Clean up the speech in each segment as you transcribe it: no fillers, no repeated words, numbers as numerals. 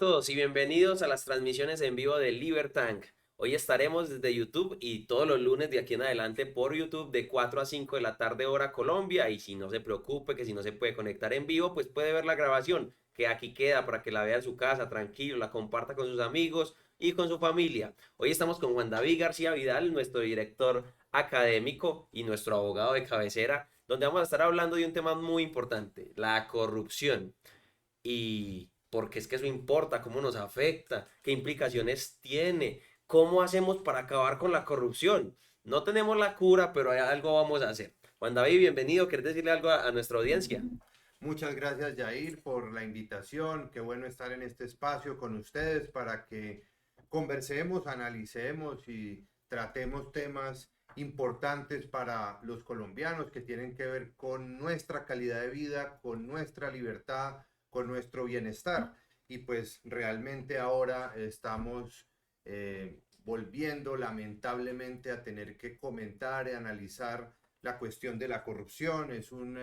todos y bienvenidos a las transmisiones en vivo de Libertank. Hoy estaremos desde YouTube y todos los lunes de aquí en adelante por YouTube de 4 a 5 de la tarde hora Colombia. Y si no se preocupe que si no se puede conectar en vivo, pues puede ver la grabación que aquí queda para que la vea en su casa tranquilo, la comparta con sus amigos y con su familia. Hoy estamos con Juan David García Vidal, nuestro director académico y nuestro abogado de cabecera, donde vamos a estar hablando de un tema muy importante, la corrupción. Y porque es que eso importa, cómo nos afecta, qué implicaciones tiene, cómo hacemos para acabar con la corrupción. No tenemos la cura, pero algo vamos a hacer. Juan David, bienvenido. ¿Quieres decirle algo a nuestra audiencia? Muchas gracias, Jair, por la invitación. Qué bueno estar en este espacio con ustedes para que conversemos, analicemos y tratemos temas importantes para los colombianos que tienen que ver con nuestra calidad de vida, con nuestra libertad, con nuestro bienestar. Y pues realmente ahora estamos volviendo lamentablemente a tener que comentar y analizar la cuestión de la corrupción. Es un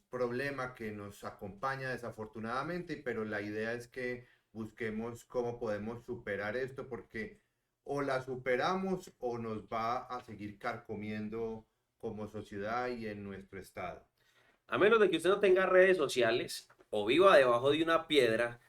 problema que nos acompaña desafortunadamente, pero la idea es que busquemos cómo podemos superar esto porque o la superamos o nos va a seguir carcomiendo como sociedad y en nuestro estado. A menos de que usted no tenga redes sociales o viva debajo de una piedra,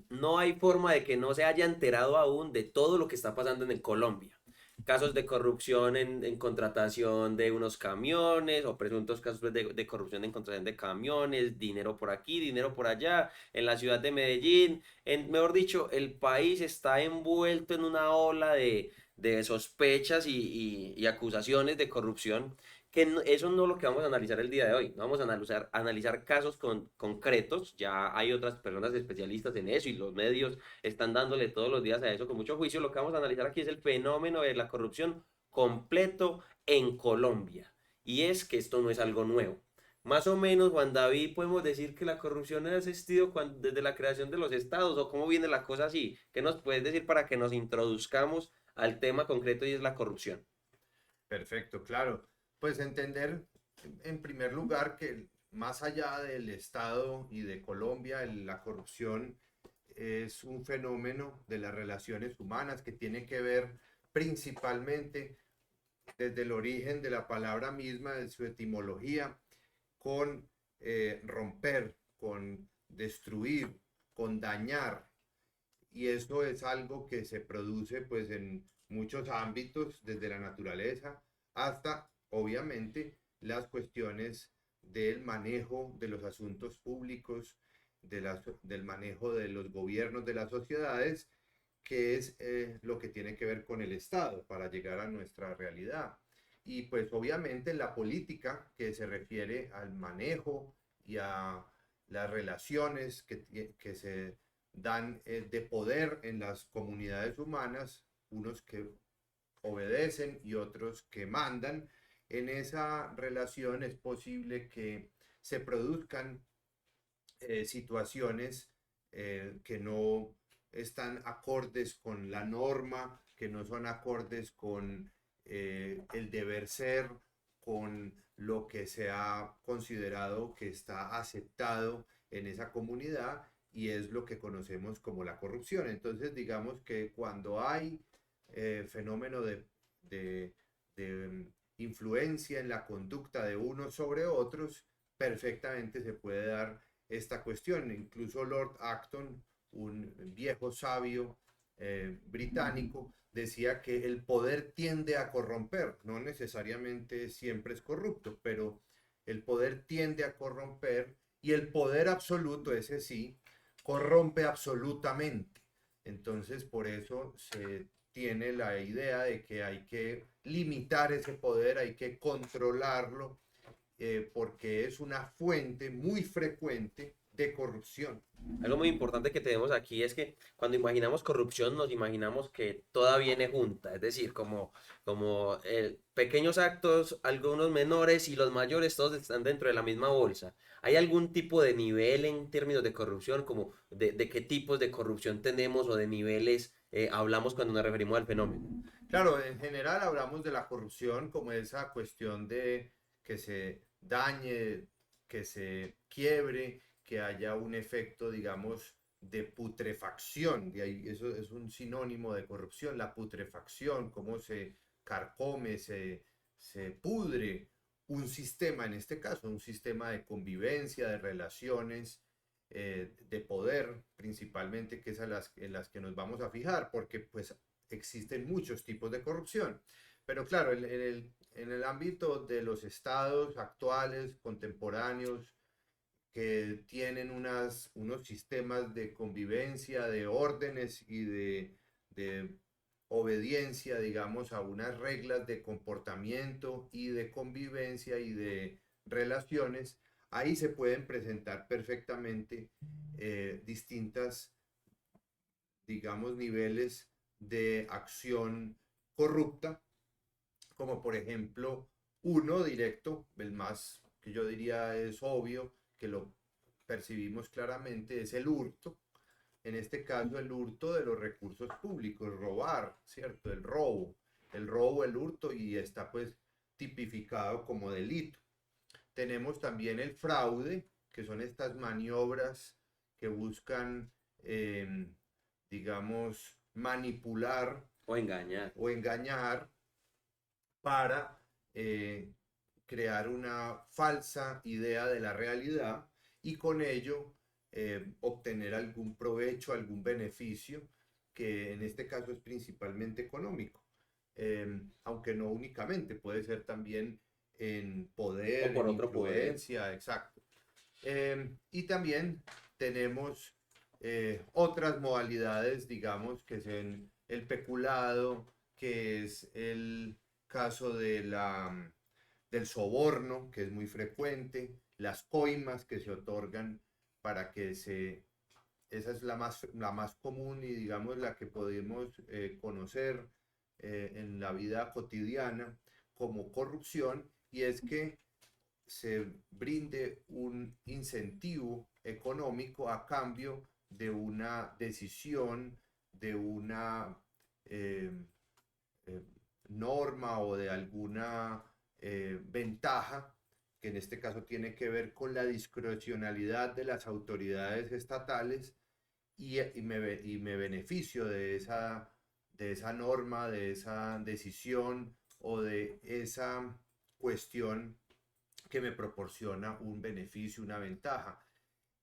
no hay forma de que no se haya enterado aún de todo lo que está pasando en Colombia. Casos de corrupción en contratación de unos camiones o presuntos casos de corrupción en contratación de camiones, dinero por aquí, dinero por allá, en la ciudad de Medellín. Mejor dicho, el país está envuelto en una ola de sospechas y acusaciones de corrupción que eso no es lo que vamos a analizar el día de hoy. No vamos a analizar casos concretos. Ya hay otras personas especialistas en eso y los medios están dándole todos los días a eso con mucho juicio. Lo que vamos a analizar aquí es el fenómeno de la corrupción completo en Colombia. Y es que esto no es algo nuevo. Más o menos, Juan David, podemos decir que la corrupción ha existido desde la creación de los estados, o cómo viene la cosa así. ¿Qué nos puedes decir para que nos introduzcamos al tema concreto y es la corrupción? Perfecto, claro. Pues entender en primer lugar que más allá del Estado y de Colombia, la corrupción es un fenómeno de las relaciones humanas que tiene que ver principalmente desde el origen de la palabra misma, de su etimología, con romper, con destruir, con dañar. Y eso es algo que se produce pues en muchos ámbitos, desde la naturaleza hasta obviamente las cuestiones del manejo de los asuntos públicos, del manejo de los gobiernos de las sociedades, que es lo que tiene que ver con el Estado para llegar a nuestra realidad. Y pues obviamente la política que se refiere al manejo y a las relaciones que se dan de poder en las comunidades humanas, unos que obedecen y otros que mandan. En esa relación es posible que se produzcan situaciones que no están acordes con la norma, que no son acordes con el deber ser, con lo que se ha considerado que está aceptado en esa comunidad y es lo que conocemos como la corrupción. Entonces, digamos que cuando hay fenómeno de influencia en la conducta de unos sobre otros, perfectamente se puede dar esta cuestión. Incluso Lord Acton, un viejo sabio británico, decía que el poder tiende a corromper, no necesariamente siempre es corrupto, pero el poder tiende a corromper y el poder absoluto, ese sí, corrompe absolutamente. Entonces, por eso se tiene la idea de que hay que limitar ese poder, hay que controlarlo, porque es una fuente muy frecuente de corrupción. Algo muy importante que tenemos aquí es que cuando imaginamos corrupción nos imaginamos que toda viene junta, es decir, como pequeños actos, algunos menores y los mayores, todos están dentro de la misma bolsa. ¿Hay algún tipo de nivel en términos de corrupción, como de qué tipos de corrupción tenemos o de niveles hablamos cuando nos referimos al fenómeno? Claro, en general hablamos de la corrupción como esa cuestión de que se dañe, que se quiebre, que haya un efecto, digamos, de putrefacción, de ahí, eso es un sinónimo de corrupción, la putrefacción, cómo se carcome, se pudre un sistema, en este caso, un sistema de convivencia, de relaciones, de poder principalmente, que es en las que nos vamos a fijar, porque pues existen muchos tipos de corrupción. Pero claro, en el ámbito de los estados actuales, contemporáneos, que tienen unos sistemas de convivencia, de órdenes y de obediencia, digamos, a unas reglas de comportamiento y de convivencia y de relaciones, ahí se pueden presentar perfectamente distintas, digamos, niveles de acción corrupta, como por ejemplo uno directo, el más que yo diría es obvio, que lo percibimos claramente, es el hurto. En este caso, el hurto de los recursos públicos, robar, ¿cierto? El robo, el hurto, y está pues tipificado como delito. Tenemos también el fraude, que son estas maniobras que buscan, digamos, manipular O engañar. o engañar para eh, crear una falsa idea de la realidad y con ello obtener algún provecho, algún beneficio, que en este caso es principalmente económico, aunque no únicamente, puede ser también en O poder, por en otro poder. influencia, exacto. Y también tenemos otras modalidades, digamos, que son el peculado, que es el caso del soborno, que es muy frecuente, las coimas que se otorgan para que se... Esa es la más común y digamos la que podemos conocer en la vida cotidiana como corrupción, y es que se brinde un incentivo económico a cambio de una decisión, de una eh, eh, norma o de alguna ventaja, que en este caso tiene que ver con la discrecionalidad de las autoridades estatales, y me beneficio de esa norma, de esa decisión o de esa cuestión que me proporciona un beneficio, una ventaja.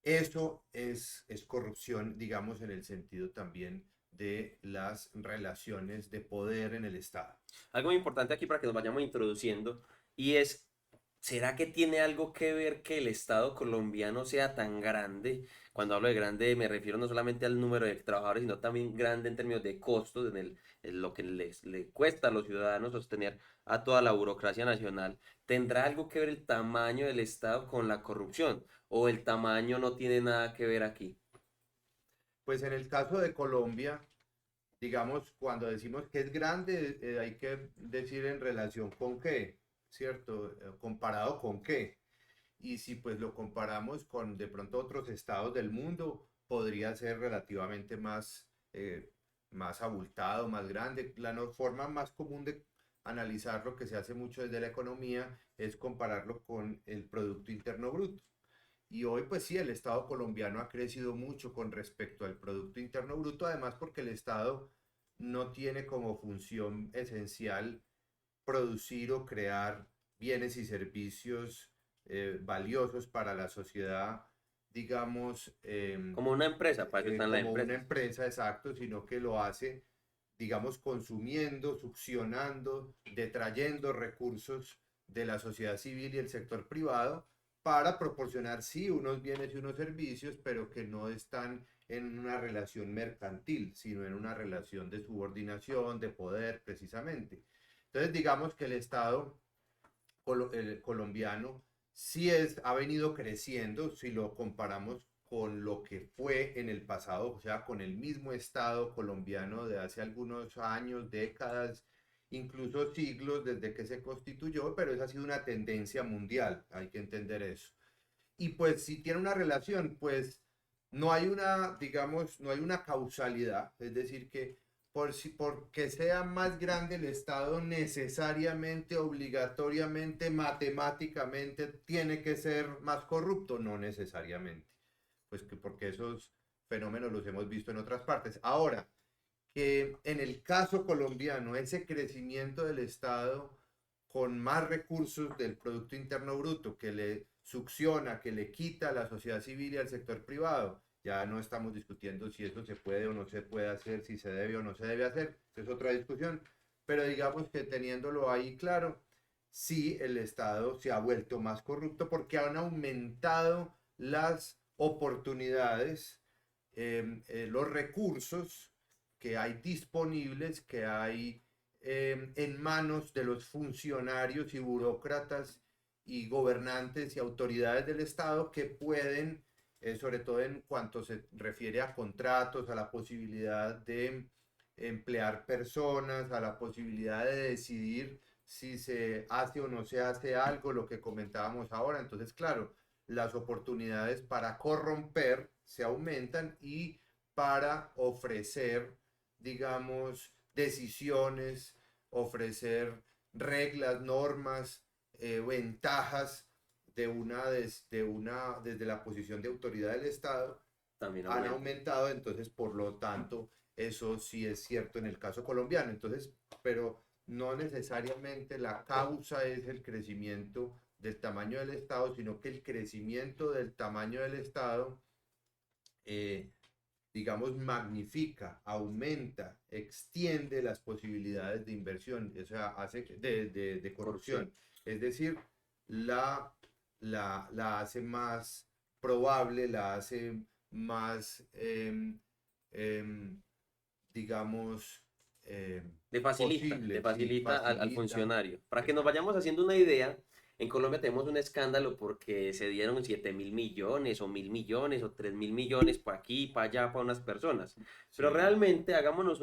Eso es corrupción, digamos, en el sentido también de las relaciones de poder en el Estado. Algo muy importante aquí para que nos vayamos introduciendo y es, ¿será que tiene algo que ver que el Estado colombiano sea tan grande? Cuando hablo de grande me refiero no solamente al número de trabajadores, sino también grande en términos de costos, en lo que le cuesta a los ciudadanos sostener a toda la burocracia nacional. ¿Tendrá algo que ver el tamaño del Estado con la corrupción? ¿O el tamaño no tiene nada que ver aquí? Pues en el caso de Colombia, digamos, cuando decimos que es grande, hay que decir en relación con qué, ¿cierto? Comparado con qué. Y si pues lo comparamos con de pronto otros estados del mundo, podría ser relativamente más abultado, más grande. La forma más común de analizar lo que se hace mucho desde la economía es compararlo con el Producto Interno Bruto. Y hoy, pues sí, el Estado colombiano ha crecido mucho con respecto al Producto Interno Bruto, además porque el Estado no tiene como función esencial producir o crear bienes y servicios valiosos para la sociedad, digamos, Como una empresa, para eso están las como una empresas. empresa, exacto, sino que lo hace, digamos, consumiendo, succionando, detrayendo recursos de la sociedad civil y el sector privado para proporcionar, sí, unos bienes y unos servicios, pero que no están en una relación mercantil, sino en una relación de subordinación, de poder, precisamente. Entonces, digamos que el Estado el colombiano sí ha venido creciendo si lo comparamos con lo que fue en el pasado, o sea, con el mismo Estado colombiano de hace algunos años, décadas, incluso siglos desde que se constituyó, pero esa ha sido una tendencia mundial, hay que entender eso. Y pues si tiene una relación, pues no hay una, digamos, no hay una causalidad, es decir, que porque sea más grande el Estado, necesariamente, obligatoriamente, matemáticamente, tiene que ser más corrupto, no necesariamente. Pues que porque esos fenómenos los hemos visto en otras partes. Ahora, que en el caso colombiano, ese crecimiento del Estado con más recursos del Producto Interno Bruto que le succiona, que le quita a la sociedad civil y al sector privado, ya no estamos discutiendo si eso se puede o no se puede hacer, si se debe o no se debe hacer, esa es otra discusión, pero digamos que teniéndolo ahí claro, sí el Estado se ha vuelto más corrupto porque han aumentado las oportunidades, los recursos que hay disponibles, que hay en manos de los funcionarios y burócratas y gobernantes y autoridades del Estado que pueden, sobre todo en cuanto se refiere a contratos, a la posibilidad de emplear personas, a la posibilidad de decidir si se hace o no se hace algo, lo que comentábamos ahora. Entonces, claro, las oportunidades para corromper se aumentan y para ofrecer, digamos, decisiones, ofrecer reglas, normas, ventajas desde la posición de autoridad del Estado, También han aumenta. aumentado. Entonces, por lo tanto, eso sí es cierto en el caso colombiano. Entonces, pero no necesariamente la causa es el crecimiento del tamaño del Estado, sino que el crecimiento del tamaño del Estado, eh, digamos, magnifica, aumenta, extiende las posibilidades de inversión, o sea, hace de Corrupción. corrupción. Es decir, la, la hace más probable, la hace más, eh, digamos, eh, Le posible, sí, facilita al facilita. funcionario. Para que nos Exacto. vayamos haciendo una idea, en Colombia tenemos un escándalo porque se dieron 7.000 millones o 1.000 millones o 3.000 millones para aquí y para allá para unas personas. Pero Sí, realmente hagámonos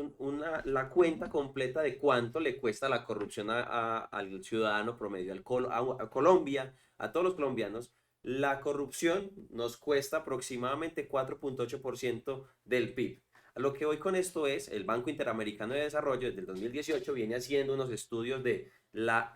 la cuenta completa de cuánto le cuesta la corrupción al ciudadano promedio, a Colombia, a todos los colombianos. La corrupción nos cuesta aproximadamente 4,8% del PIB. A lo que voy con esto es, el Banco Interamericano de Desarrollo desde el 2018 viene haciendo unos estudios de la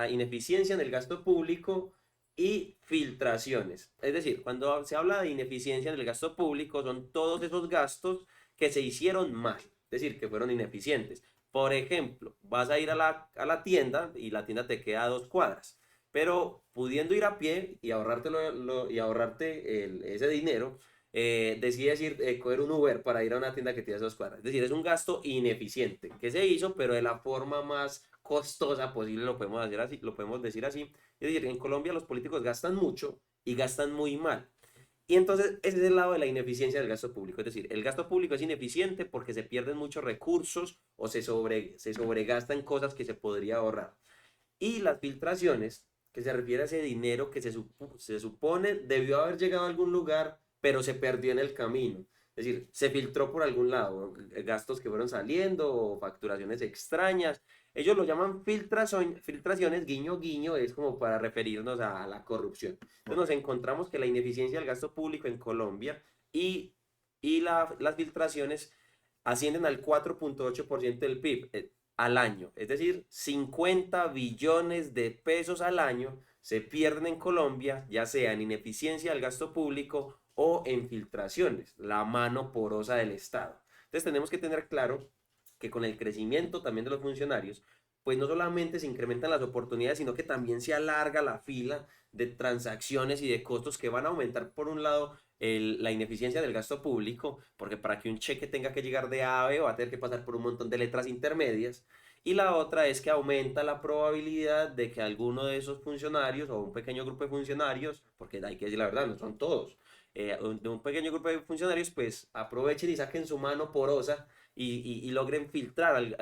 ineficiencia en el gasto público y filtraciones. Es decir, cuando se habla de ineficiencia en el gasto público, son todos esos gastos que se hicieron mal, es decir, que fueron ineficientes. Por ejemplo, vas a ir a la tienda y la tienda te queda a 2 cuadras, pero pudiendo ir a pie y ahorrarte ese dinero, decides coger un Uber para ir a una tienda que tiene 2 cuadras. Es decir, es un gasto ineficiente que se hizo, pero de la forma más costosa posible, lo podemos hacer así, lo podemos decir así. Es decir, en Colombia los políticos gastan mucho y gastan muy mal. Y entonces ese es el lado de la ineficiencia del gasto público. Es decir, el gasto público es ineficiente porque se pierden muchos recursos o se sobregasta en cosas que se podría ahorrar. Y las filtraciones, que se refiere a ese dinero que se supone debió haber llegado a algún lugar, pero se perdió en el camino. Es decir, se filtró por algún lado, gastos que fueron saliendo o facturaciones extrañas. Ellos lo llaman filtraciones, guiño, guiño, es como para referirnos a la corrupción. Entonces nos correcto. encontramos que la ineficiencia del gasto público en Colombia y, las filtraciones ascienden al 4,8% del PIB al año. Es decir, 50 billones de pesos al año se pierden en Colombia, ya sea en ineficiencia del gasto público o en filtraciones, la mano porosa del Estado. Entonces tenemos que tener claro que con el crecimiento también de los funcionarios, pues no solamente se incrementan las oportunidades, sino que también se alarga la fila de transacciones y de costos que van a aumentar, por un lado, la ineficiencia del gasto público, porque para que un cheque tenga que llegar de A a B va a tener que pasar por un montón de letras intermedias, y la otra es que aumenta la probabilidad de que alguno de esos funcionarios o un pequeño grupo de funcionarios, porque hay que decir la verdad, no son todos, de un pequeño grupo de funcionarios, pues aprovechen y saquen su mano porosa y logren filtrar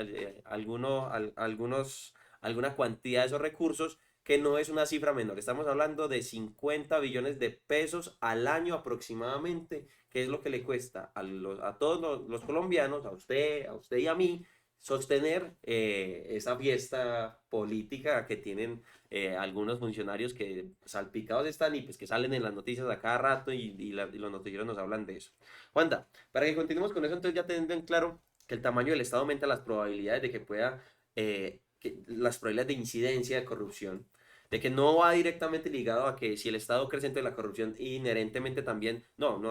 alguna cantidad de esos recursos, que no es una cifra menor. Estamos hablando de 50 billones de pesos al año aproximadamente, que es lo que le cuesta a todos los colombianos, a usted y a mí, sostener esa fiesta política que tienen algunos funcionarios que salpicados están y pues que salen en las noticias a cada rato y los noticieros nos hablan de eso. Juanda, para que continuemos con eso, entonces ya teniendo en claro que el tamaño del Estado aumenta las probabilidades de que las probabilidades de incidencia de corrupción. de que no va directamente ligado a que si el Estado crece, entonces la corrupción inherentemente también, no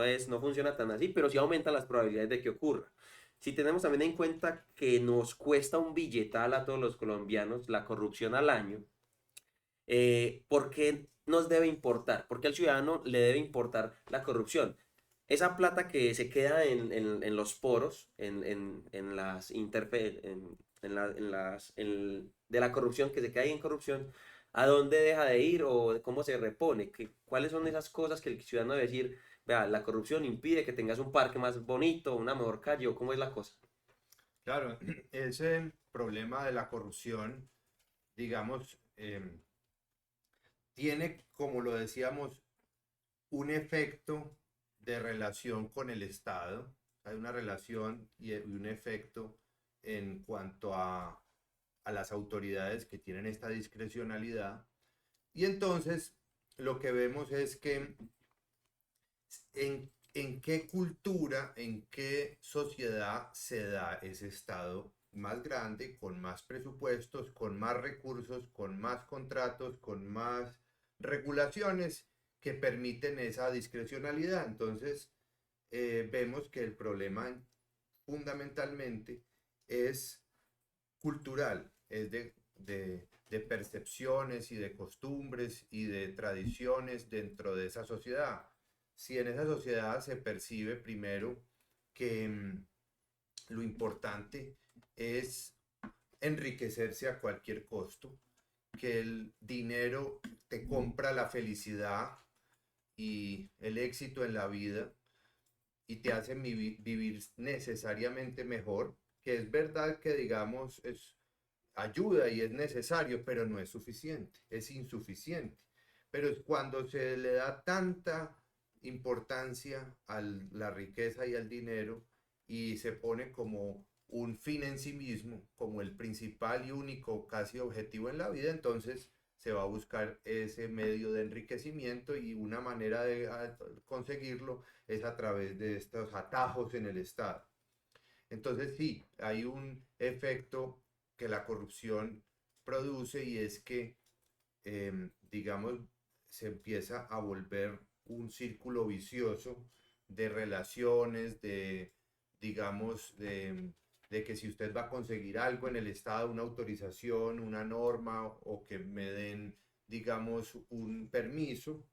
funciona tan así, pero sí aumenta las probabilidades de que ocurra. Si tenemos también en cuenta que nos cuesta un billetal a todos los colombianos la corrupción al año, ¿por qué nos debe importar? ¿Por qué al ciudadano le debe importar la corrupción? Esa plata que se queda en los poros, en las en las, de la corrupción, que se queda ahí en corrupción, ¿a dónde deja de ir o cómo se repone? ¿Cuáles son esas cosas que el ciudadano debe decir? Vea, la corrupción impide que tengas un parque más bonito, una mejor calle, o cómo es la cosa. Claro, ese problema de la corrupción, digamos, tiene, como lo decíamos, un efecto de relación con el Estado. Hay una relación y un efecto en cuanto a las autoridades que tienen esta discrecionalidad. Y entonces lo que vemos es que en qué cultura, en qué sociedad se da ese Estado más grande, con más presupuestos, con más recursos, con más contratos, con más regulaciones que permiten esa discrecionalidad. Entonces, vemos que el problema fundamentalmente es cultural, es de percepciones y de costumbres y de tradiciones dentro de esa sociedad. Si en esa sociedad se percibe primero que lo importante es enriquecerse a cualquier costo, que el dinero te compra la felicidad y el éxito en la vida y te hace vivir necesariamente mejor, que es verdad que digamos es ayuda y es necesario, pero no es suficiente, es insuficiente. Pero es cuando se le da tanta importancia a la riqueza y al dinero y se pone como un fin en sí mismo, como el principal y único casi objetivo en la vida, entonces se va a buscar ese medio de enriquecimiento y una manera de conseguirlo es a través de estos atajos en el Estado. Entonces sí, hay un efecto que la corrupción produce y es que, digamos, se empieza a volver un círculo vicioso de relaciones, digamos, de que si usted va a conseguir algo en el Estado, una autorización, una norma o que me den, digamos, un permiso,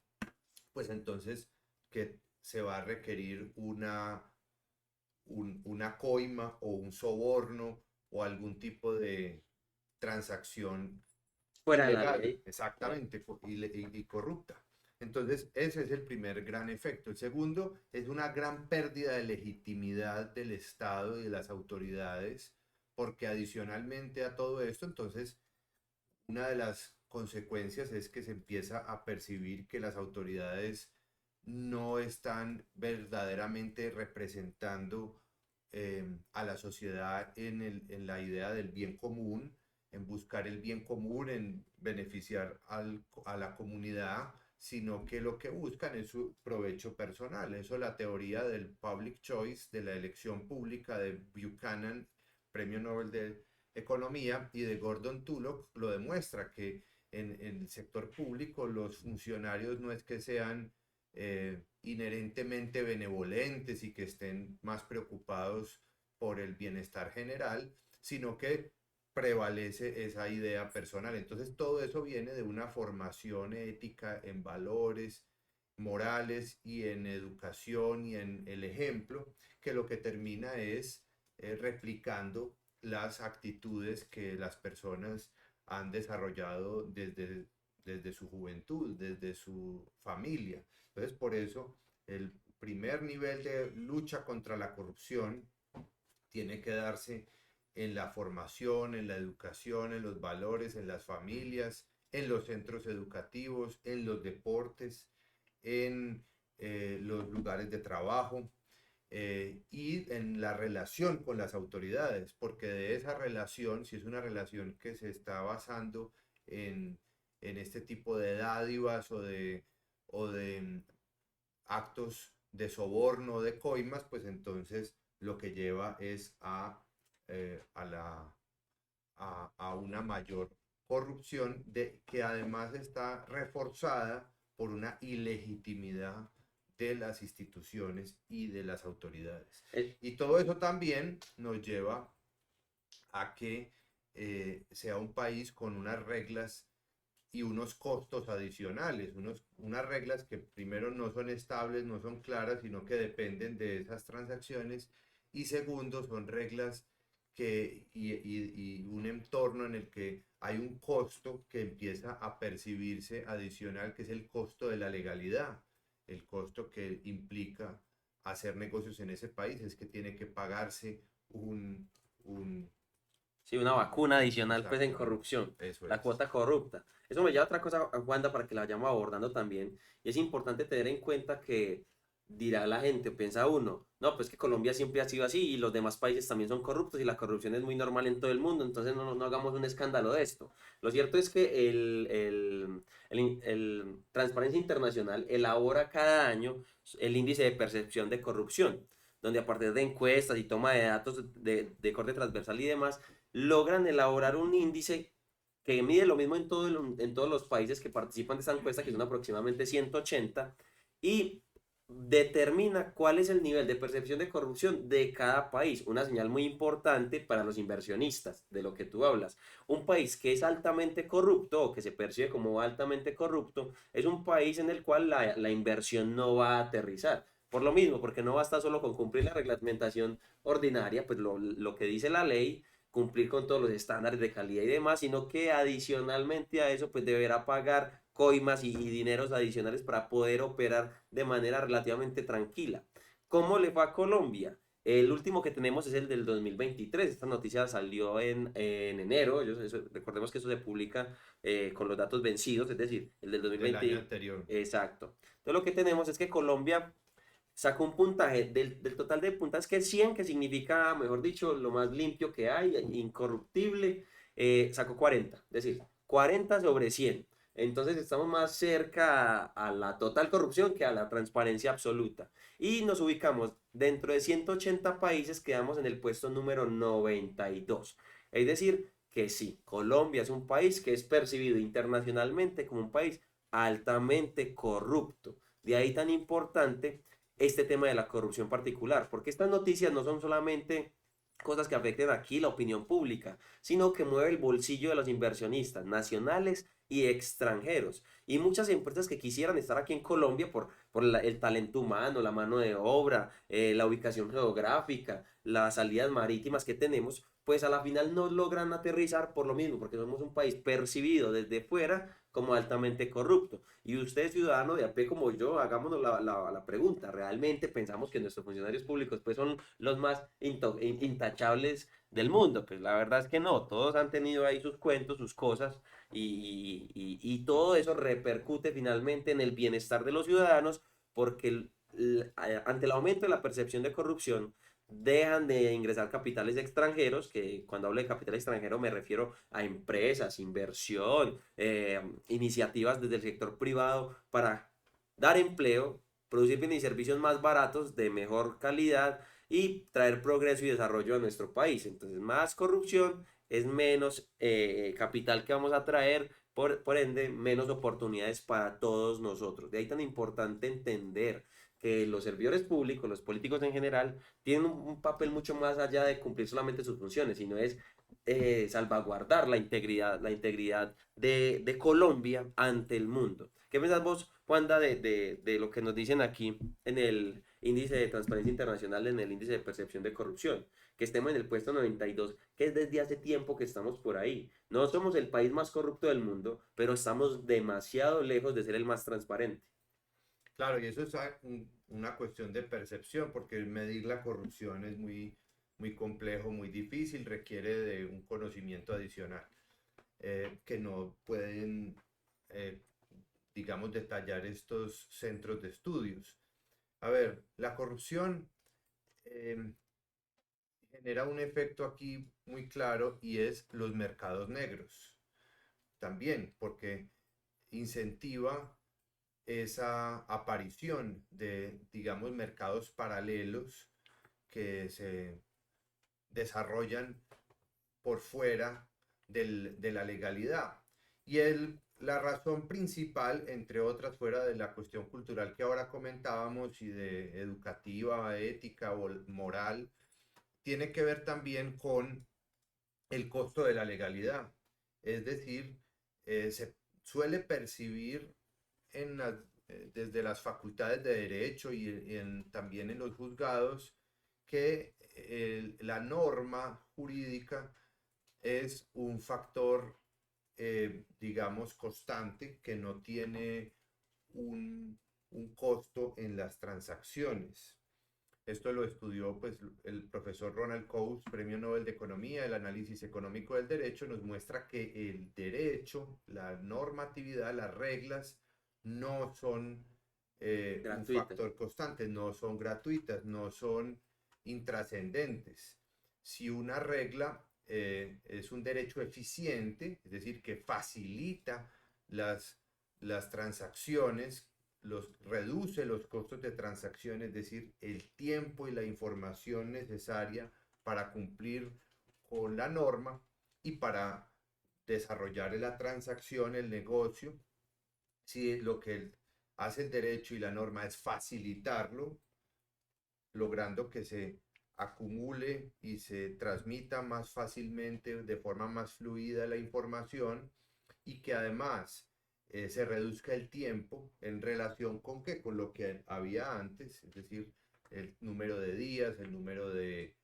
pues entonces que se va a requerir una coima o un soborno o algún tipo de transacción Fuera de la ilegal, ley. Claro. exactamente, y corrupta. Entonces, ese es el primer gran efecto. El segundo es una gran pérdida de legitimidad del Estado y de las autoridades, porque adicionalmente a todo esto, entonces, una de las consecuencias es que se empieza a percibir que las autoridades no están verdaderamente representando a la sociedad en la idea del bien común, en buscar el bien común, en beneficiar a la comunidad, sino que lo que buscan es su provecho personal. Eso la teoría del public choice, de la elección pública de Buchanan, premio Nobel de Economía, y de Gordon Tullock, lo demuestra que en el sector público los funcionarios no es que sean inherentemente benevolentes y que estén más preocupados por el bienestar general, sino que prevalece esa idea personal. Entonces todo eso viene de una formación ética en valores morales y en educación y en el ejemplo, que lo que termina es replicando las actitudes que las personas han desarrollado desde su juventud, desde su familia. Entonces, por eso, el primer nivel de lucha contra la corrupción tiene que darse en la formación, en la educación, en los valores, en las familias, en los centros educativos, en los deportes, en los lugares de trabajo y en la relación con las autoridades, porque de esa relación, si es una relación que se está basando en este tipo de dádivas o de actos de soborno, de coimas, pues entonces lo que lleva es a una mayor corrupción que además está reforzada por una ilegitimidad de las instituciones y de las autoridades. Eh, Y todo eso también nos lleva a que sea un país con unas reglas y unos costos adicionales, unas reglas que primero no son estables, no son claras, sino que dependen de esas transacciones, y segundo son reglas y un entorno en el que hay un costo que empieza a percibirse adicional, que es el costo de la legalidad, el costo que implica hacer negocios en ese país, es que tiene que pagarse un Sí, una vacuna adicional pues en exactamente, corrupción, eso la es. cuota corrupta. Eso me lleva a otra cosa, Wanda, para que la vayamos abordando también. Y es importante tener en cuenta que dirá la gente, piensa uno, no, pues que Colombia siempre ha sido así y los demás países también son corruptos y la corrupción es muy normal en todo el mundo, entonces no hagamos un escándalo de esto. Lo cierto es que el Transparencia Internacional elabora cada año el índice de percepción de corrupción, donde a partir de encuestas y toma de datos de corte transversal y demás, logran elaborar un índice que mide lo mismo en todos los países que participan de esta encuesta, que son aproximadamente 180, y determina cuál es el nivel de percepción de corrupción de cada país. Una señal muy importante para los inversionistas, de lo que tú hablas. Un país que es altamente corrupto o que se percibe como altamente corrupto es un país en el cual la inversión no va a aterrizar. Por lo mismo, porque no basta solo con cumplir la reglamentación ordinaria, pues lo que dice la ley, cumplir con todos los estándares de calidad y demás, sino que adicionalmente a eso, pues deberá pagar coimas y dineros adicionales para poder operar de manera relativamente tranquila. ¿Cómo le fue a Colombia? El último que tenemos es el del 2023. Esta noticia salió en enero. Recordemos que eso se publica con los datos vencidos, es decir, el del Del año 2020. anterior. Exacto. Entonces lo que tenemos es que Colombia sacó un puntaje del total de puntajes que es 100, que significa, mejor dicho, lo más limpio que hay, incorruptible, sacó 40, es decir, 40 sobre 100. Entonces estamos más cerca a la total corrupción que a la transparencia absoluta. Y nos ubicamos dentro de 180 países, quedamos en el puesto número 92. Es decir, que sí, Colombia es un país que es percibido internacionalmente como un país altamente corrupto. De ahí tan importante este tema de la corrupción particular, porque estas noticias no son solamente cosas que afecten aquí la opinión pública, sino que mueve el bolsillo de los inversionistas nacionales y extranjeros. Y muchas empresas que quisieran estar aquí en Colombia por el talento humano, la mano de obra, la ubicación geográfica, las salidas marítimas que tenemos, pues a la final no logran aterrizar por lo mismo, porque somos un país percibido desde fuera como altamente corrupto. Y usted, ciudadano de a pie como yo, hagámonos la pregunta. ¿Realmente pensamos que nuestros funcionarios públicos pues, son los más intachables del mundo? Pues la verdad es que no. Todos han tenido ahí sus cuentos, sus cosas, y todo eso repercute finalmente en el bienestar de los ciudadanos porque ante el aumento de la percepción de corrupción, dejan de ingresar capitales extranjeros, que cuando hablo de capital extranjero me refiero a empresas, inversión, iniciativas desde el sector privado para dar empleo, producir bienes y servicios más baratos, de mejor calidad y traer progreso y desarrollo a nuestro país. Entonces, más corrupción es menos capital que vamos a traer, por ende, menos oportunidades para todos nosotros. De ahí tan importante entender que los servidores públicos, los políticos en general, tienen un papel mucho más allá de cumplir solamente sus funciones, sino es salvaguardar la integridad de Colombia ante el mundo. ¿Qué pensás vos, Wanda, de lo que nos dicen aquí en el índice de transparencia internacional, en el índice de percepción de corrupción? Que estemos en el puesto 92, que es desde hace tiempo que estamos por ahí. No somos el país más corrupto del mundo, pero estamos demasiado lejos de ser el más transparente. Claro, y eso es una cuestión de percepción, porque medir la corrupción es muy complejo, muy difícil, requiere de un conocimiento adicional que no pueden, eh, digamos, detallar estos centros de estudios. A ver, la corrupción eh, genera un efecto aquí muy claro y es los mercados negros. También, porque incentiva esa aparición de, digamos, mercados paralelos que se desarrollan por fuera de la legalidad. La razón principal, entre otras, fuera de la cuestión cultural que ahora comentábamos y de educativa, ética o moral, tiene que ver también con el costo de la legalidad. Es decir, se suele percibir en desde las facultades de derecho también en los juzgados que la norma jurídica es un factor, digamos, constante que no tiene un, un costo en las transacciones. Esto lo estudió pues, el profesor Ronald Coase, Premio Nobel de Economía. El análisis económico del derecho nos muestra que el derecho, la normatividad, las reglas no son un Gratuita. factor constante, no son gratuitas, no son intrascendentes. Si una regla es un derecho eficiente, es decir, que facilita las transacciones, reduce los costos de transacción, es decir, el tiempo y la información necesaria para cumplir con la norma y para desarrollar la transacción, el negocio. Si lo que hace el derecho y la norma es facilitarlo, logrando que se acumule y se transmita más fácilmente, de forma más fluida la información, y que además se reduzca el tiempo en relación con qué, con lo que había antes, es decir, el número de días, el número de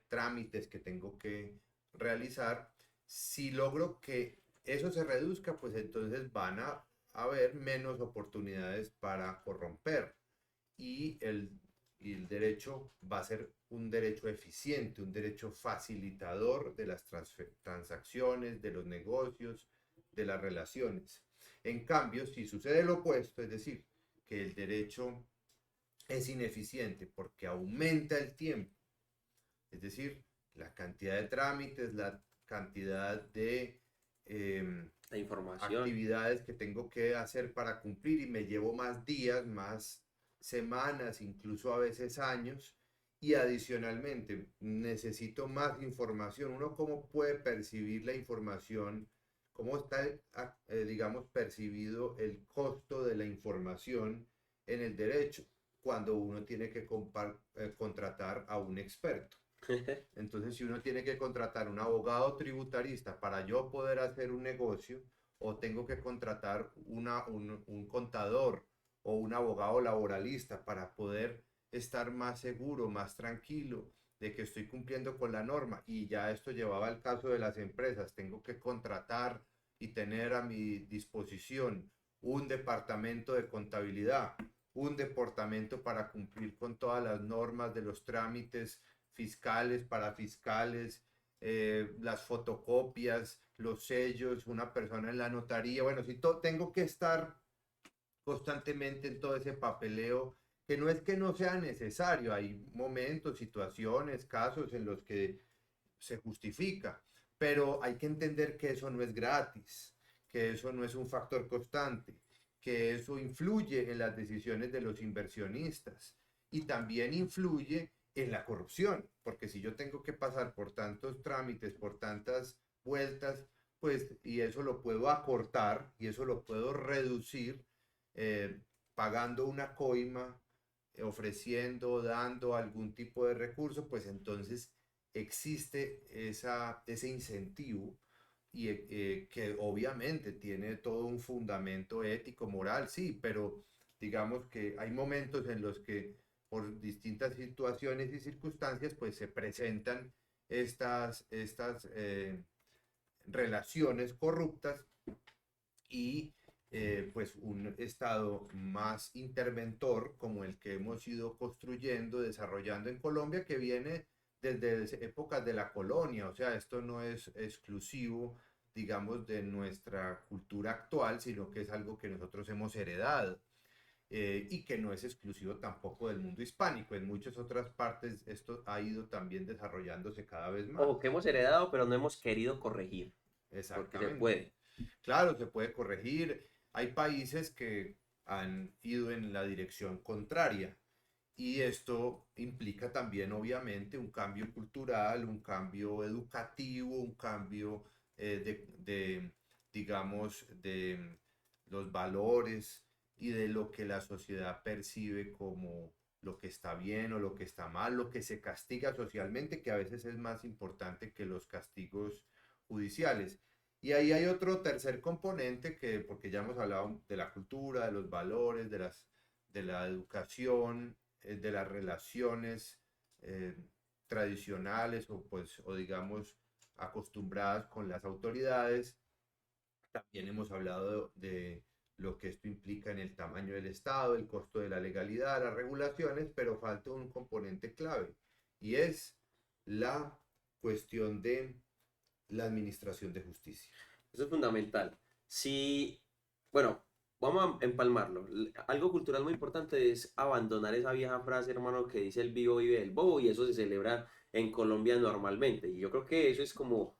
trámites que tengo que realizar. Si logro que eso se reduzca, pues entonces van a haber menos oportunidades para corromper y y el derecho va a ser un derecho eficiente, un derecho facilitador de las transacciones, de los negocios, de las relaciones. En cambio, si sucede lo opuesto, es decir, que el derecho es ineficiente porque aumenta el tiempo, es decir, la cantidad de trámites, la cantidad de La información. actividades que tengo que hacer para cumplir y me llevo más días, más semanas, incluso a veces años, y adicionalmente necesito más información. Uno cómo puede percibir la información, cómo está, digamos, percibido el costo de la información en el derecho cuando uno tiene que contratar a un experto. Entonces, si uno tiene que contratar un abogado tributarista para yo poder hacer un negocio, o tengo que contratar un contador o un abogado laboralista para poder estar más seguro, más tranquilo de que estoy cumpliendo con la norma. Y ya esto llevaba al caso de las empresas. Tengo que contratar y tener a mi disposición un departamento de contabilidad, un departamento para cumplir con todas las normas de los trámites fiscales, parafiscales, las fotocopias, los sellos, una persona en la notaría. Bueno, si tengo que estar constantemente en todo ese papeleo, que no es que no sea necesario, hay momentos, situaciones, casos en los que se justifica, pero hay que entender que eso no es gratis, que eso no es un factor constante, que eso influye en las decisiones de los inversionistas y también influye en la corrupción, porque si yo tengo que pasar por tantos trámites, por tantas vueltas, pues, y eso lo puedo acortar y eso lo puedo reducir eh, pagando una coima, ofreciendo, dando algún tipo de recurso, pues entonces existe ese incentivo y que obviamente tiene todo un fundamento ético, moral, sí, pero digamos que hay momentos en los que por distintas situaciones y circunstancias pues se presentan estas relaciones corruptas y pues un Estado más interventor como el que hemos ido construyendo, desarrollando en Colombia, que viene desde épocas de la colonia, o sea, esto no es exclusivo, digamos, de nuestra cultura actual, sino que es algo que nosotros hemos heredado. Y que no es exclusivo tampoco del mundo hispánico. En muchas otras partes esto ha ido también desarrollándose cada vez más. O que hemos heredado, pero no hemos querido corregir, porque se Exactamente. puede. Claro, se puede corregir. Hay países que han ido en la dirección contraria y esto implica también, obviamente, un cambio cultural, un cambio educativo, un cambio digamos, de los valores y de lo que la sociedad percibe como lo que está bien o lo que está mal, lo que se castiga socialmente, que a veces es más importante que los castigos judiciales. Y ahí hay otro tercer componente que, porque ya hemos hablado de la cultura, de los valores, de la educación, de las relaciones eh, tradicionales o, pues, o digamos acostumbradas con las autoridades. También hemos hablado de lo que esto implica en el tamaño del Estado, el costo de la legalidad, las regulaciones, pero falta un componente clave y es la cuestión de la administración de justicia. Eso es fundamental. Si, bueno, vamos a empalmarlo. Algo cultural muy importante es abandonar esa vieja frase, hermano, que dice el vivo vive el bobo, y eso se celebra en Colombia normalmente. Y yo creo que eso es como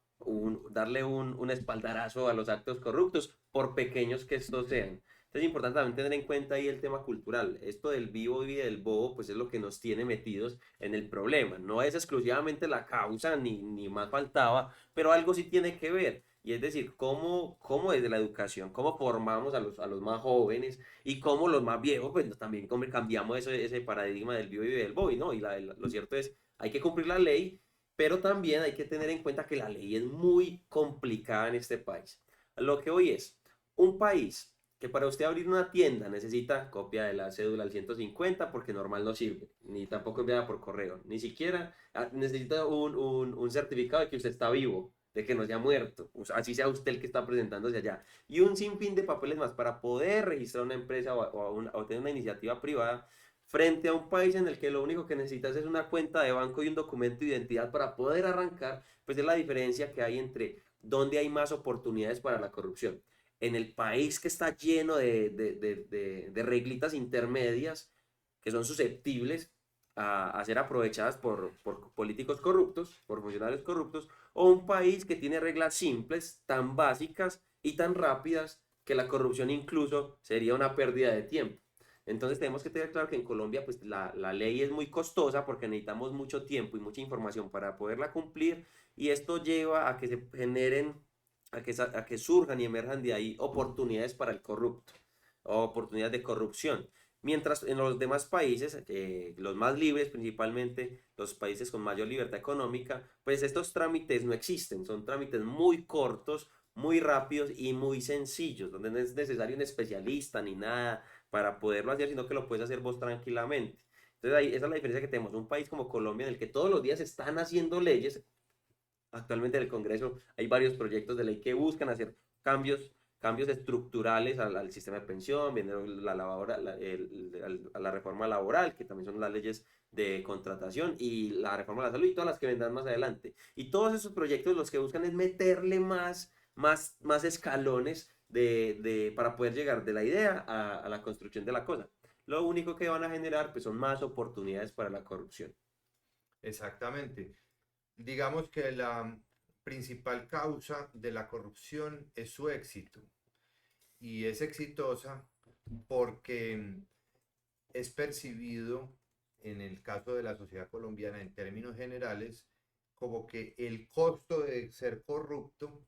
darle un espaldarazo a los actos corruptos, por pequeños que estos sean. Entonces es importante también tener en cuenta ahí el tema cultural. Esto del vivo vive del bobo, pues es lo que nos tiene metidos en el problema. No es exclusivamente la causa, ni más faltaba, pero algo sí tiene que ver. Y es decir, cómo desde la educación, cómo formamos a los más jóvenes y cómo los más viejos, pues también cómo cambiamos ese paradigma del vivo y del boy, ¿no? Y lo cierto es, hay que cumplir la ley, pero también hay que tener en cuenta que la ley es muy complicada en este país. Lo que hoy es un país que para usted abrir una tienda necesita copia de la cédula al 150 porque normal no sirve, ni tampoco enviada por correo, ni siquiera necesita un certificado de que usted está vivo, de que no se ha muerto, así sea usted el que está presentándose allá, y un sinfín de papeles más para poder registrar una empresa o tener una iniciativa privada frente a un país en el que lo único que necesitas es una cuenta de banco y un documento de identidad para poder arrancar, pues es la diferencia que hay entre dónde hay más oportunidades para la corrupción. En el país que está lleno de reglitas intermedias que son susceptibles a ser aprovechadas por políticos corruptos, por funcionarios corruptos, o un país que tiene reglas simples, tan básicas y tan rápidas que la corrupción incluso sería una pérdida de tiempo. Entonces tenemos que tener claro que en Colombia pues la ley es muy costosa porque necesitamos mucho tiempo y mucha información para poderla cumplir y esto lleva a que se generen, a que surjan y emerjan de ahí oportunidades para el corrupto, o oportunidades de corrupción. Mientras en los demás países, los más libres principalmente, los países con mayor libertad económica, pues estos trámites no existen, son trámites muy cortos, muy rápidos y muy sencillos, donde no es necesario un especialista ni nada para poderlo hacer, sino que lo puedes hacer vos tranquilamente. Entonces ahí, esa es la diferencia que tenemos, un país como Colombia en el que todos los días están haciendo leyes. Actualmente en el Congreso hay varios proyectos de ley que buscan hacer cambios estructurales al sistema de pensión, viene a la reforma laboral, que también son las leyes de contratación, y la reforma de la salud y todas las que vendrán más adelante. Y todos esos proyectos los que buscan es meterle más escalones para poder llegar de la idea a la construcción de la cosa. Lo único que van a generar pues, son más oportunidades para la corrupción. Exactamente. Digamos que la principal causa de la corrupción es su éxito y es exitosa porque es percibido en el caso de la sociedad colombiana en términos generales como que el costo de ser corrupto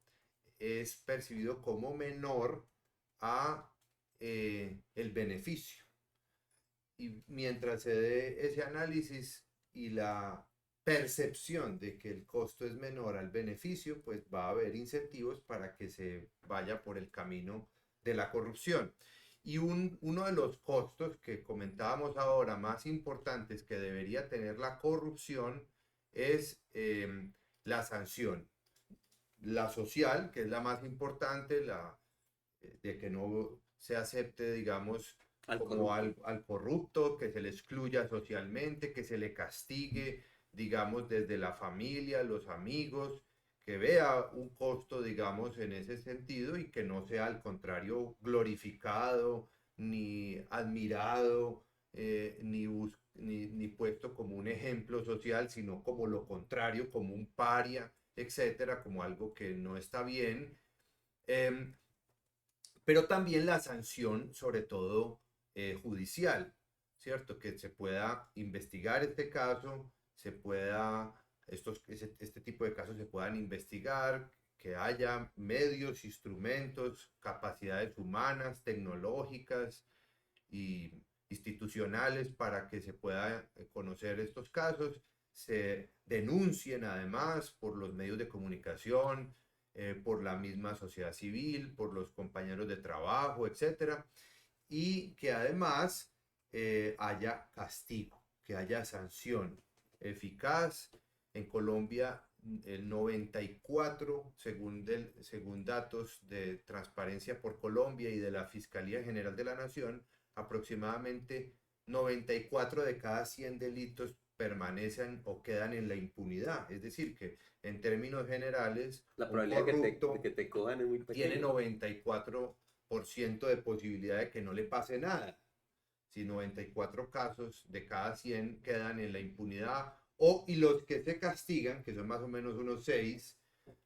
es percibido como menor a el beneficio. Y mientras se dé ese análisis y la percepción de que el costo es menor al beneficio, pues va a haber incentivos para que se vaya por el camino de la corrupción. Y uno de los costos que comentábamos ahora más importantes que debería tener la corrupción es la sanción. La social, que es la más importante, de que no se acepte, digamos, Al como corrupto. al corrupto, que se le excluya socialmente, que se le castigue, digamos, desde la familia, los amigos, que vea un costo, digamos, en ese sentido y que no sea al contrario glorificado, ni admirado, ni puesto como un ejemplo social, sino como lo contrario, como un paria, etcétera, como algo que no está bien. Eh, pero también la sanción, sobre todo judicial, ¿cierto? Que se pueda investigar este caso, este tipo de casos se puedan investigar, que haya medios, instrumentos, capacidades humanas, tecnológicas y institucionales para que se pueda conocer estos casos, se denuncien además por los medios de comunicación, por la misma sociedad civil, por los compañeros de trabajo, etcétera, y que además haya castigo, que haya sanción eficaz. En Colombia, el 94, según datos de Transparencia por Colombia y de la Fiscalía General de la Nación, aproximadamente 94 de cada 100 delitos permanecen o quedan en la impunidad. Es decir, que en términos generales, La un probabilidad de que corrupto te cojan es muy tiene pequeña. 94% de posibilidad de que no le pase nada. Si 94 casos de cada 100 quedan en la impunidad, y los que se castigan, que son más o menos unos 6,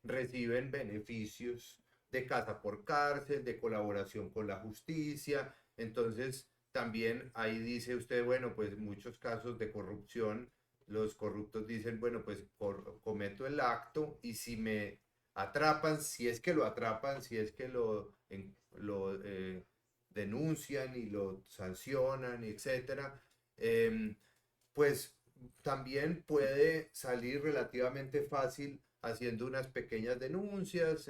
reciben beneficios de casa por cárcel, de colaboración con la justicia. Entonces, también ahí dice usted, bueno, pues muchos casos de corrupción, los corruptos dicen, bueno, pues cometo el acto y si me atrapan, si es que lo atrapan, si es que lo denuncian y lo sancionan, etcétera, pues también puede salir relativamente fácil haciendo unas pequeñas denuncias,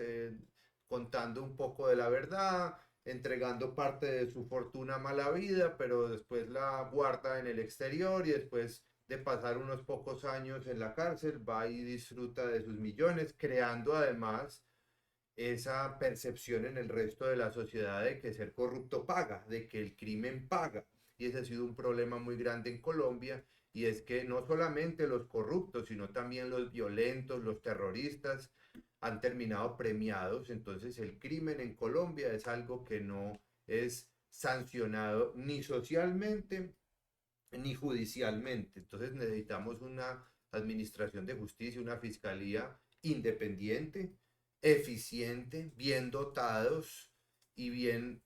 contando un poco de la verdad, entregando parte de su fortuna mala vida, pero después la guarda en el exterior y después de pasar unos pocos años en la cárcel, va y disfruta de sus millones, creando además esa percepción en el resto de la sociedad de que ser corrupto paga, de que el crimen paga. Y ese ha sido un problema muy grande en Colombia, y es que no solamente los corruptos, sino también los violentos, los terroristas, han terminado premiados. Entonces el crimen en Colombia es algo que no es sancionado ni socialmente ni judicialmente. Entonces necesitamos una administración de justicia, una fiscalía independiente, eficiente, bien dotados y bien,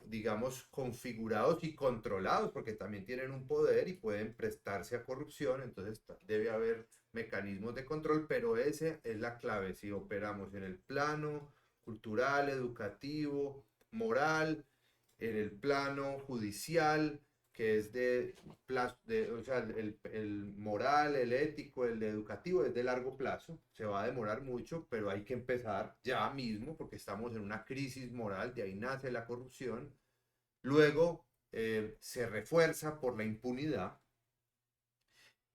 digamos, configurados y controlados, porque también tienen un poder y pueden prestarse a corrupción. Entonces debe haber mecanismos de control, pero esa es la clave. Si operamos en el plano cultural, educativo, moral, en el plano judicial, que es o sea, el moral, el ético, el educativo es de largo plazo, se va a demorar mucho, pero hay que empezar ya mismo porque estamos en una crisis moral, de ahí nace la corrupción. Luego se refuerza por la impunidad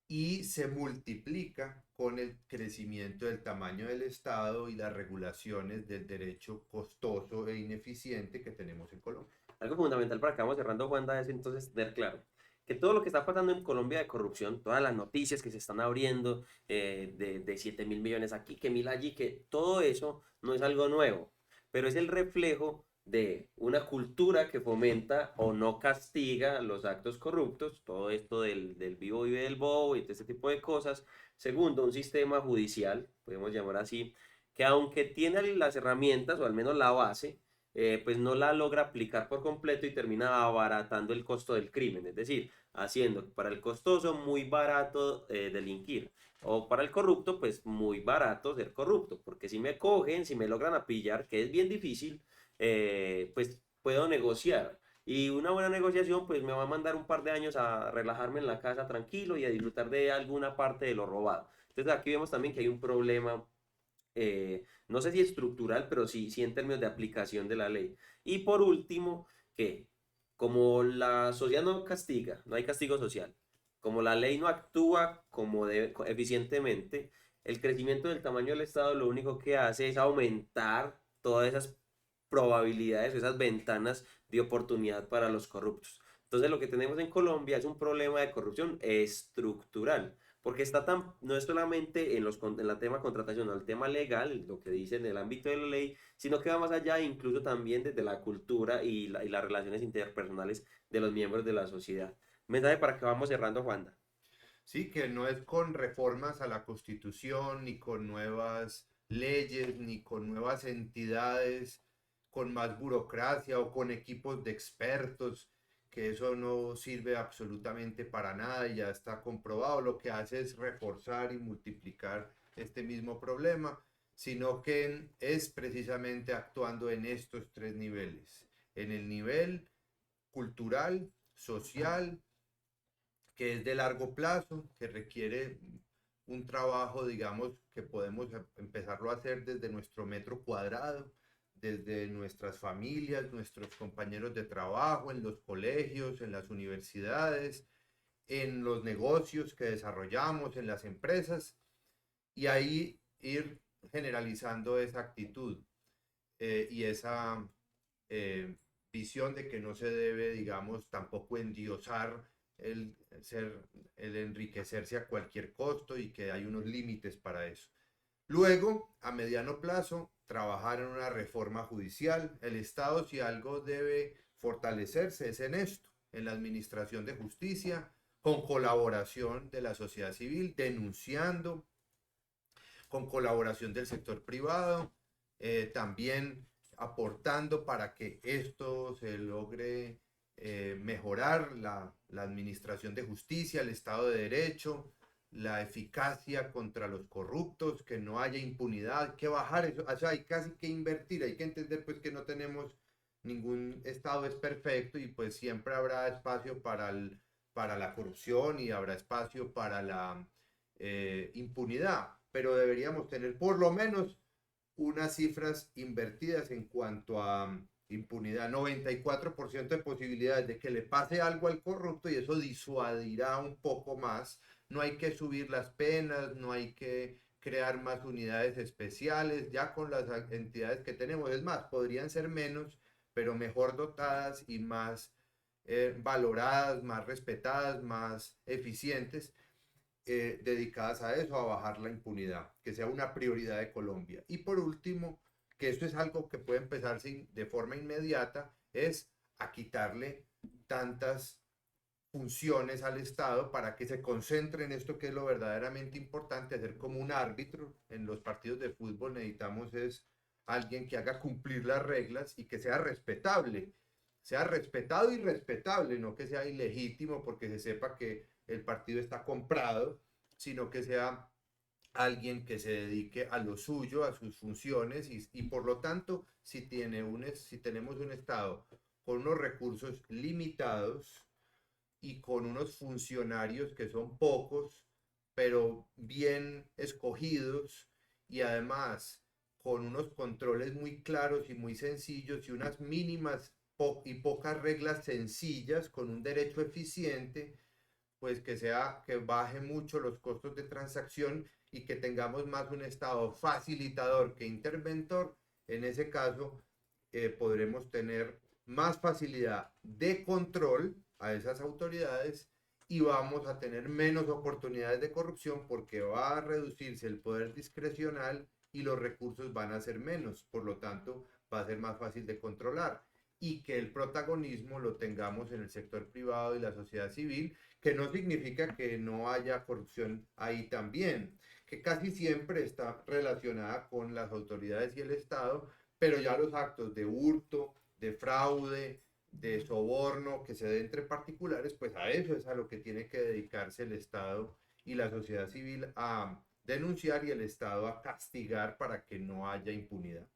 y se multiplica con el crecimiento del tamaño del Estado y las regulaciones del derecho costoso e ineficiente que tenemos en Colombia. Algo fundamental para que vamos cerrando, Juanda, es entonces tener claro que todo lo que está pasando en Colombia de corrupción, todas las noticias que se están abriendo de 7.000 millones aquí, que 1.000 allí, que todo eso no es algo nuevo, pero es el reflejo de una cultura que fomenta o no castiga los actos corruptos, todo esto del vivo vive del bobo y todo este tipo de cosas. Segundo, un sistema judicial, podemos llamar así, que aunque tiene las herramientas o al menos la base, pues no la logra aplicar por completo y termina abaratando el costo del crimen, es decir, haciendo para el costoso muy barato delinquir o para el corrupto pues muy barato ser corrupto, porque si me cogen, si me logran apillar, que es bien difícil, pues puedo negociar. Y una buena negociación pues me va a mandar un par de años a relajarme en la casa tranquilo y a disfrutar de alguna parte de lo robado. Entonces aquí vemos también que hay un problema no sé si estructural, pero sí en términos de aplicación de la ley. Y por último, que como la sociedad no castiga, no hay castigo social, como la ley no actúa como debe, eficientemente, el crecimiento del tamaño del Estado lo único que hace es aumentar todas esas probabilidades, esas ventanas de oportunidad para los corruptos. Entonces lo que tenemos en Colombia es un problema de corrupción estructural porque no es solamente en la tema contratación, el tema legal, lo que dice en el ámbito de la ley, sino que va más allá, incluso también desde la cultura y las relaciones interpersonales de los miembros de la sociedad. Mensaje para que vamos cerrando, Juanda. Sí, que no es con reformas a la Constitución, ni con nuevas leyes, ni con nuevas entidades, con más burocracia o con equipos de expertos, que eso no sirve absolutamente para nada y ya está comprobado. Lo que hace es reforzar y multiplicar este mismo problema, sino que es precisamente actuando en estos tres niveles, en el nivel cultural, social, que es de largo plazo, que requiere un trabajo, digamos, que podemos empezarlo a hacer desde nuestro metro cuadrado, desde nuestras familias, nuestros compañeros de trabajo, en los colegios, en las universidades, en los negocios que desarrollamos, en las empresas, y ahí ir generalizando esa actitud y esa eh, visión de que no se debe, digamos, tampoco endiosar el, ser, el enriquecerse a cualquier costo y que hay unos límites para eso. Luego, a mediano plazo, trabajar en una reforma judicial. El Estado, si algo debe fortalecerse, es en esto, en la administración de justicia, con colaboración de la sociedad civil, denunciando, con colaboración del sector privado, también aportando para que esto se logre mejorar la administración de justicia, el Estado de Derecho, la eficacia contra los corruptos, que no haya impunidad, hay que bajar eso, o sea, hay casi que invertir, hay que entender pues que no tenemos ningún Estado es perfecto y pues siempre habrá espacio para la corrupción y habrá espacio para la impunidad, pero deberíamos tener por lo menos unas cifras invertidas en cuanto a impunidad, 94% de posibilidades de que le pase algo al corrupto y eso disuadirá un poco más. No hay que subir las penas, no hay que crear más unidades especiales, ya con las entidades que tenemos, es más, podrían ser menos, pero mejor dotadas y más valoradas, más respetadas, más eficientes, dedicadas a eso, a bajar la impunidad, que sea una prioridad de Colombia. Y por último, que esto es algo que puede empezar de forma inmediata, es a quitarle tantas funciones al Estado para que se concentre en esto que es lo verdaderamente importante, hacer como un árbitro. En los partidos de fútbol necesitamos es alguien que haga cumplir las reglas y que sea respetable, sea respetado y respetable, no que sea ilegítimo porque se sepa que el partido está comprado, sino que sea alguien que se dedique a lo suyo, a sus funciones y por lo tanto, si tenemos un Estado con unos recursos limitados y con unos funcionarios que son pocos, pero bien escogidos y además con unos controles muy claros y muy sencillos y unas mínimas y pocas reglas sencillas con un derecho eficiente, pues que sea que baje mucho los costos de transacción y que tengamos más un Estado facilitador que interventor. En ese caso, podremos tener más facilidad de control a esas autoridades y vamos a tener menos oportunidades de corrupción porque va a reducirse el poder discrecional y los recursos van a ser menos. Por lo tanto, va a ser más fácil de controlar y que el protagonismo lo tengamos en el sector privado y la sociedad civil, que no significa que no haya corrupción ahí también, que casi siempre está relacionada con las autoridades y el Estado, pero ya los actos de hurto, de fraude, de soborno que se dé entre particulares, pues a eso es a lo que tiene que dedicarse el Estado y la sociedad civil a denunciar y el Estado a castigar para que no haya impunidad.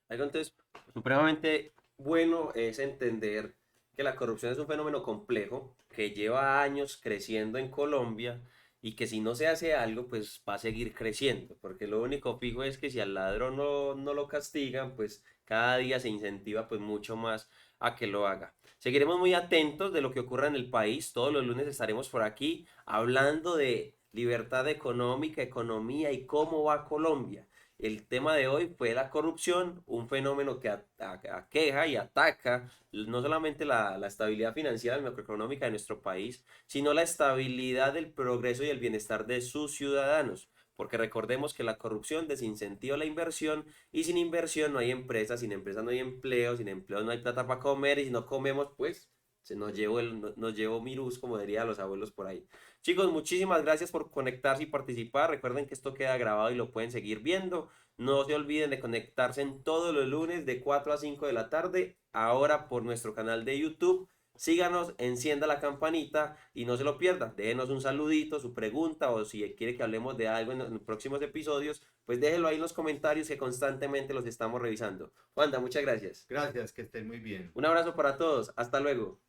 Algo entonces supremamente bueno es entender que la corrupción es un fenómeno complejo que lleva años creciendo en Colombia y que si no se hace algo, pues va a seguir creciendo, porque lo único fijo es que si al ladrón no lo castigan, pues cada día se incentiva pues mucho más a que lo haga. Seguiremos muy atentos de lo que ocurra en el país. Todos los lunes estaremos por aquí hablando de libertad económica, economía y cómo va Colombia. El tema de hoy fue la corrupción, un fenómeno que aqueja y ataca no solamente la estabilidad financiera y macroeconómica de nuestro país, sino la estabilidad del progreso y el bienestar de sus ciudadanos. Porque recordemos que la corrupción desincentiva la inversión y sin inversión no hay empresas, sin empresas no hay empleo, sin empleo no hay plata para comer y si no comemos, pues nos llevó Mirus, como dirían los abuelos por ahí. Chicos, muchísimas gracias por conectarse y participar. Recuerden que esto queda grabado y lo pueden seguir viendo. No se olviden de conectarse en todos los lunes de 4 a 5 de la tarde, ahora por nuestro canal de YouTube. Síganos, encienda la campanita y no se lo pierda. Déjenos un saludito, su pregunta o si quiere que hablemos de algo en los próximos episodios, pues déjelo ahí en los comentarios que constantemente los estamos revisando. Wanda, muchas gracias. Gracias, que estén muy bien. Un abrazo para todos. Hasta luego.